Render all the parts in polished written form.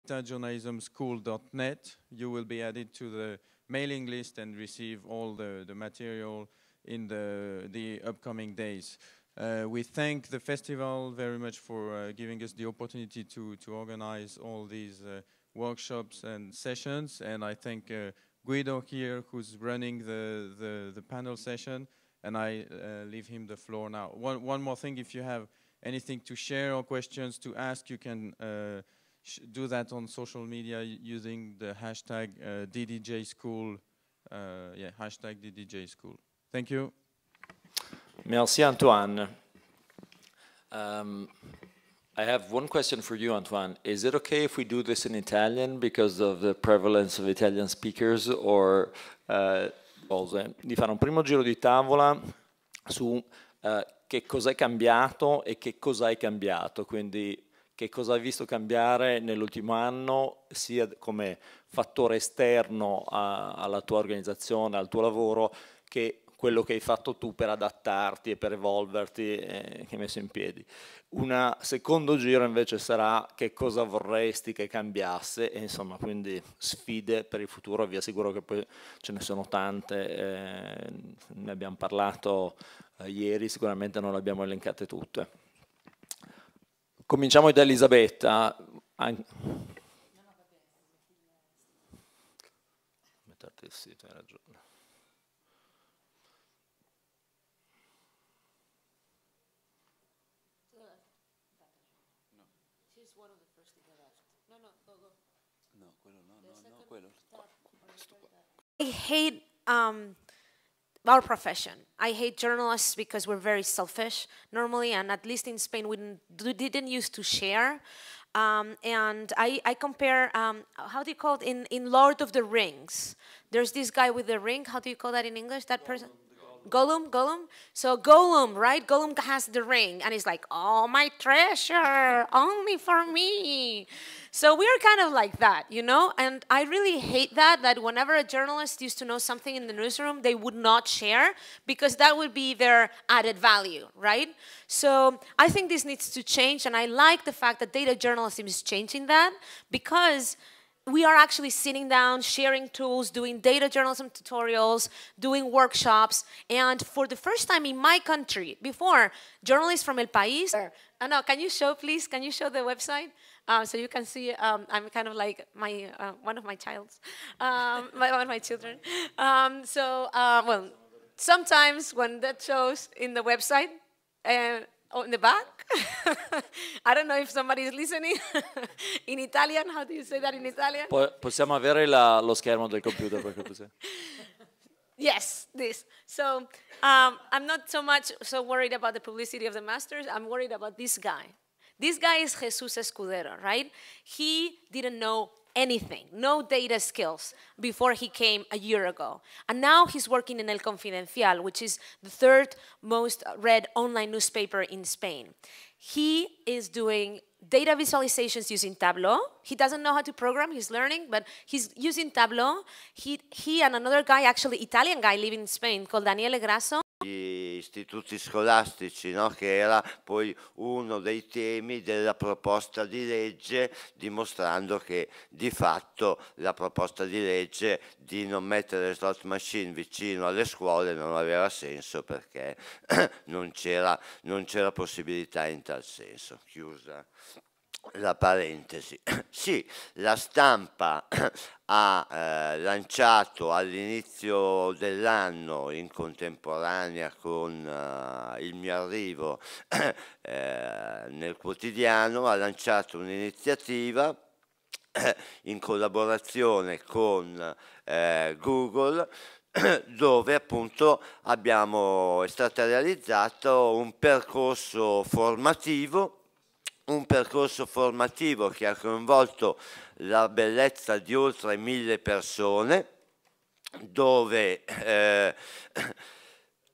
journalismschool.net. You will be added to the mailing list and receive all the material in the upcoming days. We thank the festival very much for giving us the opportunity to organize all these workshops and sessions, and I thank Guido here, who's running the panel session, and I leave him the floor now. One more thing, if you have anything to share or questions to ask, you can do that on social media using the hashtag DDJSchool, hashtag DDJSchool. Thank you. Merci, Antoine. I have one question for you, Antoine. Is it okay if we do this in Italian because of the prevalence of Italian speakers, or di fare un primo giro di tavola su che cos'è cambiato e che cosa hai cambiato, quindi che cosa hai visto cambiare nell'ultimo anno, sia come fattore esterno alla tua organizzazione, al tuo lavoro, che quello che hai fatto tu per adattarti e per evolverti, che hai messo in piedi. Un secondo giro invece sarà che cosa vorresti che cambiasse, e insomma, quindi sfide per il futuro. Vi assicuro che poi ce ne sono tante, ne abbiamo parlato ieri, sicuramente non le abbiamo elencate tutte. Cominciamo da Elisabetta. Metterti il sito, hai ragione. I hate our profession. I hate journalists because we're very selfish normally, and at least in Spain we didn't used to share. And I compare, how do you call it in Lord of the Rings? There's this guy with the ring, how do you call that in English? That person? Gollum? So Gollum, right? Gollum has the ring, and he's like, oh, my treasure, only for me. So we're kind of like that, you know? And I really hate that whenever a journalist used to know something in the newsroom, they would not share, because that would be their added value, right? So I think this needs to change, and I like the fact that data journalism is changing that, because we are actually sitting down, sharing tools, doing data journalism tutorials, doing workshops, and for the first time in my country, before, journalists from El País, no, can you show, please, can you show the website? So you can see, I'm kind of like my, one of my childs, one of my children. Well, sometimes when that shows in the website, in the back, I don't know if somebody is listening. In Italian, how do you say that in Italian? Possiamo avere lo schermo del computer per cortesia? Yes, this. So I'm not so worried about the publicity of the masters. I'm worried about this guy. This guy is Jesus Escudero, right? He didn't know anything, no data skills before he came a year ago. And now he's working in El Confidencial, which is the third most read online newspaper in Spain. He is doing data visualizations using Tableau. He doesn't know how to program, he's learning, but he's using Tableau. He and another guy, actually Italian guy living in Spain, called Daniele Grasso. Gli istituti scolastici, no? Che era poi uno dei temi della proposta di legge, dimostrando che di fatto la proposta di legge di non mettere slot machine vicino alle scuole non aveva senso, perché non c'era possibilità in tal senso. Chiusa la parentesi. Sì, la stampa ha lanciato all'inizio dell'anno, in contemporanea con il mio arrivo nel quotidiano, ha lanciato un'iniziativa in collaborazione con Google, dove appunto è stato realizzato un percorso formativo che ha coinvolto la bellezza di oltre 1000 persone, dove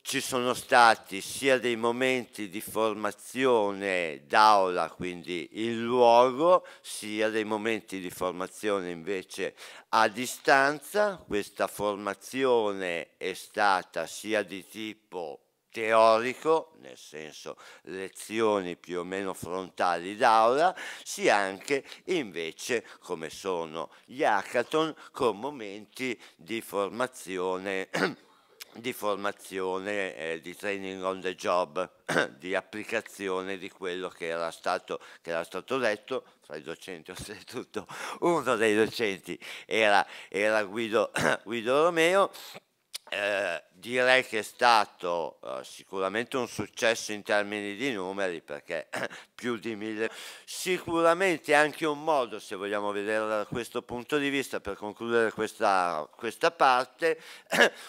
ci sono stati sia dei momenti di formazione d'aula, quindi in luogo, sia dei momenti di formazione invece a distanza. Questa formazione è stata sia di tipo teorico, nel senso lezioni più o meno frontali d'aula, sia anche invece come sono gli hackathon con momenti di formazione di training on the job, di applicazione di quello che era stato detto. Fra i docenti oltretutto uno dei docenti era Guido Romeo. Direi che è stato sicuramente un successo in termini di numeri, perché più di 1000, sicuramente anche un modo, se vogliamo vederla da questo punto di vista, per concludere questa parte,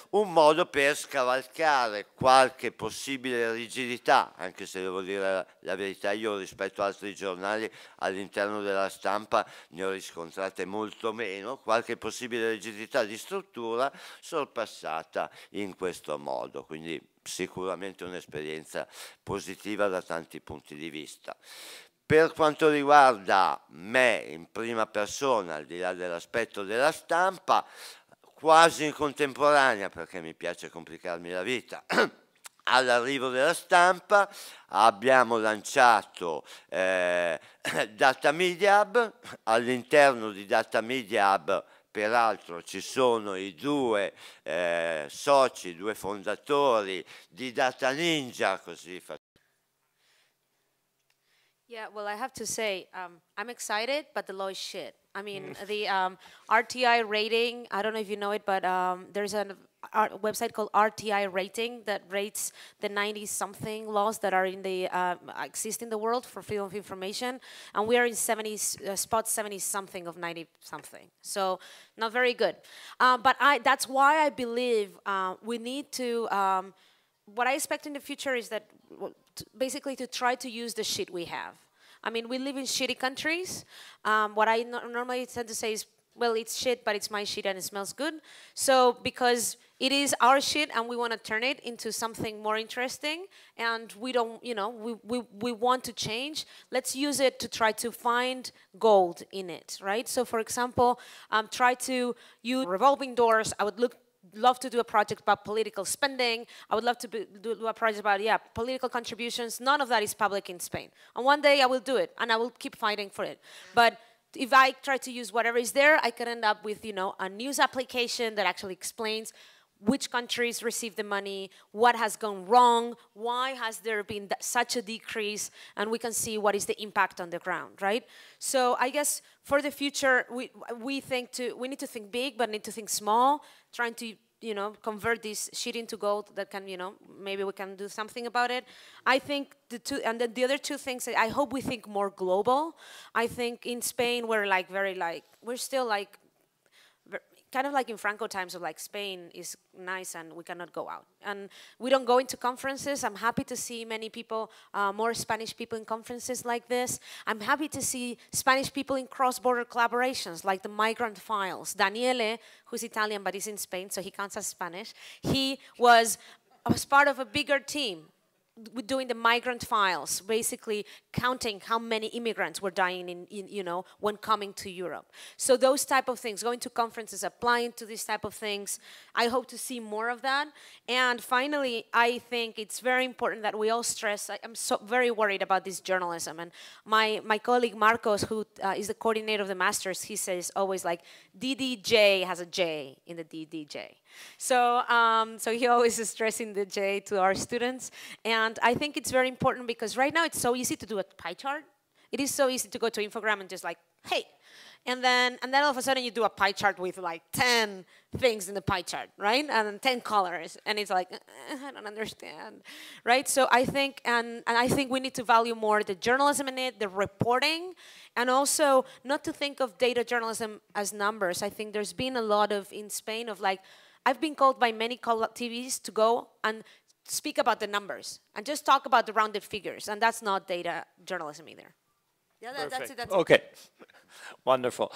un modo per scavalcare qualche possibile rigidità, anche se devo dire la verità, io rispetto a altri giornali all'interno della stampa ne ho riscontrate molto meno, qualche possibile rigidità di struttura sorpassata in questo modo, quindi sicuramente un'esperienza positiva da tanti punti di vista. Per quanto riguarda me in prima persona, al di là dell'aspetto della stampa, quasi in contemporanea, perché mi piace complicarmi la vita, all'arrivo della stampa abbiamo lanciato Data Media Hub. All'interno di Data Media Hub peraltro ci sono i due soci, i due fondatori di Data Ninja, così Yeah, well, I have to say, I'm excited, but the law is shit. I mean, the RTI rating, I don't know if you know it, but there's a website called RTI Rating that rates the 90-something laws that are in the exist in the world for freedom of information, and we are in spot 70-something of 90-something. So not very good. But that's why I believe we need to. What I expect in the future is that basically to try to use the shit we have. I mean, we live in shitty countries. What I normally tend to say is, well, it's shit, but it's my shit and it smells good. So because it is our shit and we want to turn it into something more interesting, and we don't, you know, we want to change, let's use it to try to find gold in it, right? So for example, try to use revolving doors. I would love to do a project about political spending. I would love to do a project about, yeah, political contributions. None of that is public in Spain. And one day I will do it, and I will keep fighting for it. But if I try to use whatever is there, I could end up with, you know, a news application that actually explains which countries receive the money, what has gone wrong, why has there been such a decrease, and we can see what is the impact on the ground, right? So I guess for the future, we need to think big, but need to think small, trying to, you know, convert this shit into gold that can, you know, maybe we can do something about it. I think the other two things, I hope we think more global. I think in Spain, we're still like, kind of like in Franco times of like Spain is nice and we cannot go out. And we don't go into conferences. I'm happy to see many people, more Spanish people in conferences like this. I'm happy to see Spanish people in cross-border collaborations like the Migrant Files. Daniele, who's Italian but is in Spain, so he counts as Spanish, he was part of a bigger team doing the Migrant Files, basically counting how many immigrants were dying in, you know, when coming to Europe. So those type of things, going to conferences, applying to these type of things, I hope to see more of that. And finally, I think it's very important that we all stress, I'm so very worried about this journalism. And my colleague Marcos, who is the coordinator of the Masters, he says always like, DDJ has a J in the DDJ. So, so he always is stressing the J to our students. And I think it's very important because right now it's so easy to do a pie chart. It is so easy to go to Infogram and just like, hey. And then all of a sudden you do a pie chart with like 10 things in the pie chart, right? And 10 colors. And it's like, I don't understand, right? So I think, and I think we need to value more the journalism in it, the reporting, and also not to think of data journalism as numbers. I think there's been a lot of, in Spain, of like, I've been called by many TVs to go and speak about the numbers and just talk about the rounded figures, and that's not data journalism either. Yeah, that's it. Okay, wonderful.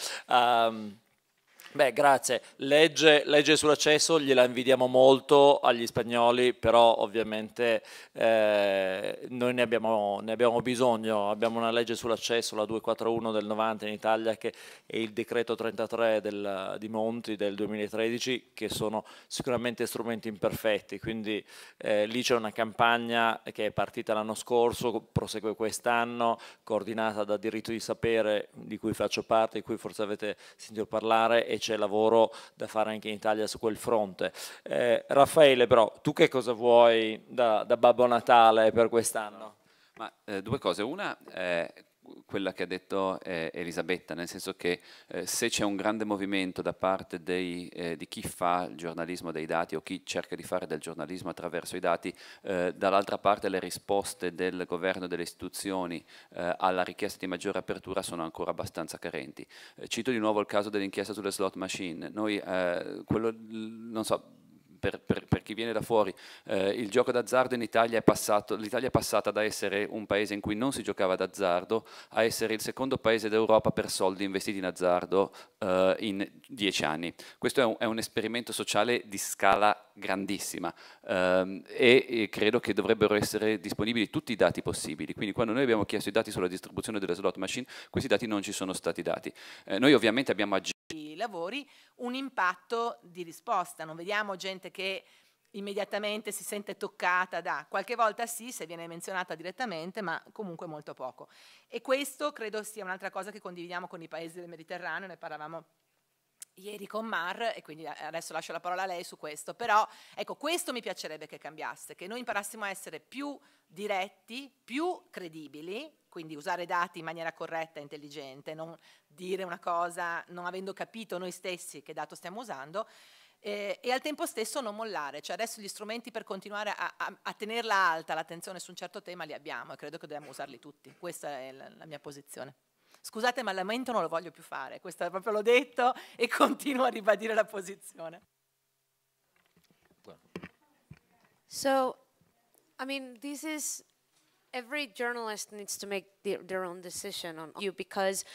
Beh, grazie. Legge sull'accesso gliela invidiamo molto agli spagnoli, però ovviamente noi ne abbiamo bisogno. Abbiamo una legge sull'accesso, la 241 del 90 in Italia, che è il decreto 33 di Monti del 2013, che sono sicuramente strumenti imperfetti. Quindi lì c'è una campagna che è partita l'anno scorso, prosegue quest'anno, coordinata da Diritto di Sapere, di cui faccio parte, di cui forse avete sentito parlare, e c'è lavoro da fare anche in Italia su quel fronte. Raffaele, però, tu che cosa vuoi da Babbo Natale per quest'anno? Ma due cose. Una è quella che ha detto Elisabetta, nel senso che se c'è un grande movimento da parte di chi fa il giornalismo dei dati o chi cerca di fare del giornalismo attraverso i dati, dall'altra parte le risposte del governo e delle istituzioni alla richiesta di maggiore apertura sono ancora abbastanza carenti. Cito di nuovo il caso dell'inchiesta sulle slot machine. Noi, non so, per chi viene da fuori, il gioco d'azzardo in Italia l'Italia è passata da essere un paese in cui non si giocava d'azzardo a essere il secondo paese d'Europa per soldi investiti in azzardo in 10 anni. Questo è un esperimento sociale di scala grandissima e credo che dovrebbero essere disponibili tutti i dati possibili. Quindi quando noi abbiamo chiesto i dati sulla distribuzione delle slot machine, questi dati non ci sono stati dati. Noi ovviamente abbiamo agito lavori un impatto di risposta, non vediamo gente che immediatamente si sente toccata da, qualche volta sì, se viene menzionata direttamente, ma comunque molto poco. E questo credo sia un'altra cosa che condividiamo con i paesi del Mediterraneo, ne parlavamo ieri con Mar, e quindi adesso lascio la parola a lei su questo, però ecco, questo mi piacerebbe che cambiasse, che noi imparassimo a essere più diretti, più credibili, quindi usare dati in maniera corretta e intelligente, non dire una cosa non avendo capito noi stessi che dato stiamo usando, e al tempo stesso non mollare. Cioè adesso gli strumenti per continuare a tenerla alta l'attenzione su un certo tema li abbiamo, e credo che dobbiamo usarli tutti. Questa è la mia posizione. Scusate, ma il lamento non lo voglio più fare, questo proprio l'ho detto e continuo a ribadire la posizione. So, I mean, this is, every journalist needs to make their own decision on you, because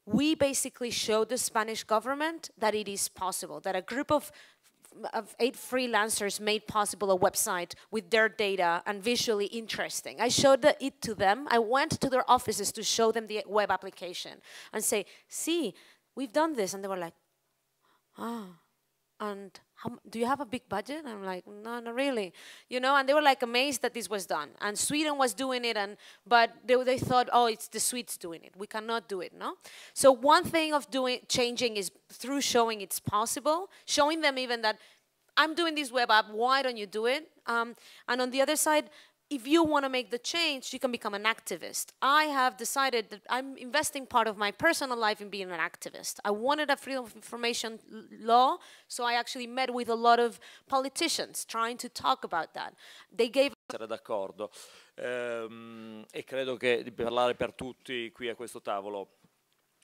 we basically showed the Spanish government that it is possible, that a group of 8 freelancers made possible a website with their data and visually interesting. I showed it to them. I went to their offices to show them the web application and say, see, we've done this. And they were like, ah, and do you have a big budget? And I'm like, no, not really. You know, and they were like amazed that this was done. And Sweden was doing it, but they thought, oh, it's the Swedes doing it. We cannot do it, no? So one thing of changing is through showing it's possible, showing them even that I'm doing this web app, why don't you do it? And on the other side, if you want to make the change, you can become an activist. I have decided that I'm investing part of my personal life in being an activist. I wanted a freedom of information law, so I actually met with a lot of politicians trying to talk about that. They gave... Essere d'accordo, e credo che di parlare per tutti qui a questo tavolo.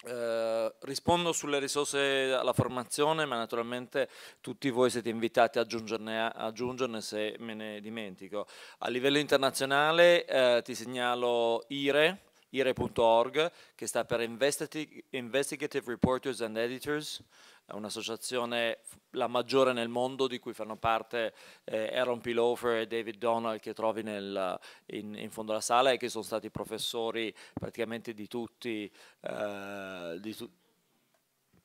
Rispondo sulle risorse alla formazione, ma naturalmente tutti voi siete invitati a aggiungerne se me ne dimentico. A livello internazionale ti segnalo ire.org, che sta per Investigative Reporters and Editors, un'associazione la maggiore nel mondo, di cui fanno parte Aaron P. Lofer e David Donald, che trovi in fondo alla sala, e che sono stati professori praticamente di tutti,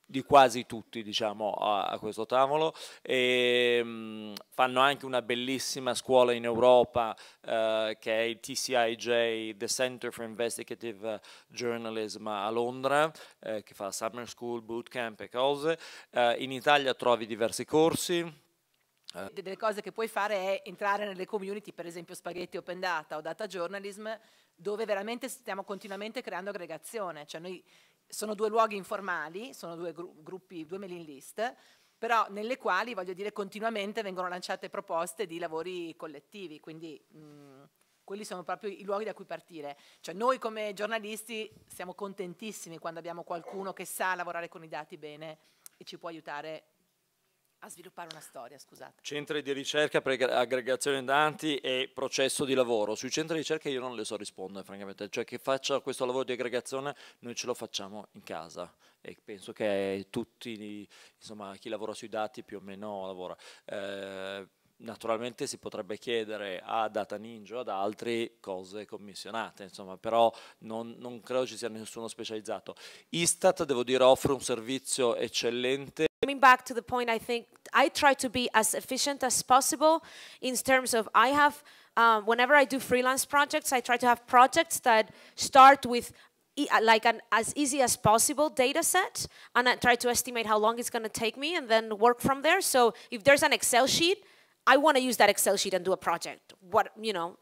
di quasi tutti, diciamo, a questo tavolo, e fanno anche una bellissima scuola in Europa che è il TCIJ, The Center for Investigative Journalism a Londra, che fa summer school, bootcamp e cose. In Italia trovi diversi corsi. Delle cose che puoi fare è entrare nelle community, per esempio Spaghetti Open Data o Data Journalism, dove veramente stiamo continuamente creando aggregazione. Cioè noi, sono 2 luoghi informali, sono 2 gruppi, 2 mailing list, però nelle quali, voglio dire, continuamente vengono lanciate proposte di lavori collettivi, quindi quelli sono proprio i luoghi da cui partire. Cioè noi come giornalisti siamo contentissimi quando abbiamo qualcuno che sa lavorare con i dati bene e ci può aiutare A sviluppare una storia, scusate. Centri di ricerca per aggregazione dati e processo di lavoro. Sui centri di ricerca io non le so rispondere, francamente. Cioè, che faccia questo lavoro di aggregazione, noi ce lo facciamo in casa. E penso che tutti, insomma, chi lavora sui dati più o meno lavora. Naturalmente si potrebbe chiedere a Data Ninja o ad altri cose commissionate, insomma, però non credo ci sia nessuno specializzato. Istat, devo dire, offre un servizio eccellente. Coming back to the point, I think I try to be as efficient as possible in terms of I have, whenever I do freelance projects, I try to have projects that start with like an as easy as possible data set, and I try to estimate how long it's going to take me and then work from there. So if there's an Excel sheet, I want to use that Excel sheet and do a project. What, you know,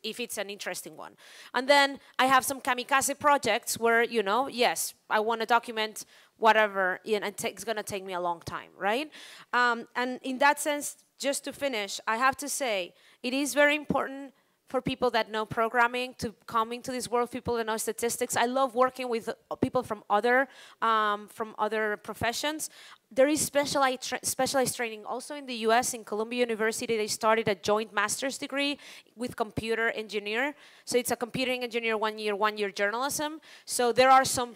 if it's an interesting one. And then I have some kamikaze projects where, you know, yes, I want to document whatever, and it's going to take me a long time, right? And in that sense, just to finish, I have to say, it is very important for people that know programming to come into this world, people that know statistics. I love working with people from other professions. There is specialized training also in the US. In Columbia University, they started a joint master's degree with computer engineer. So it's a computing engineer 1 year, 1 year journalism. So there are some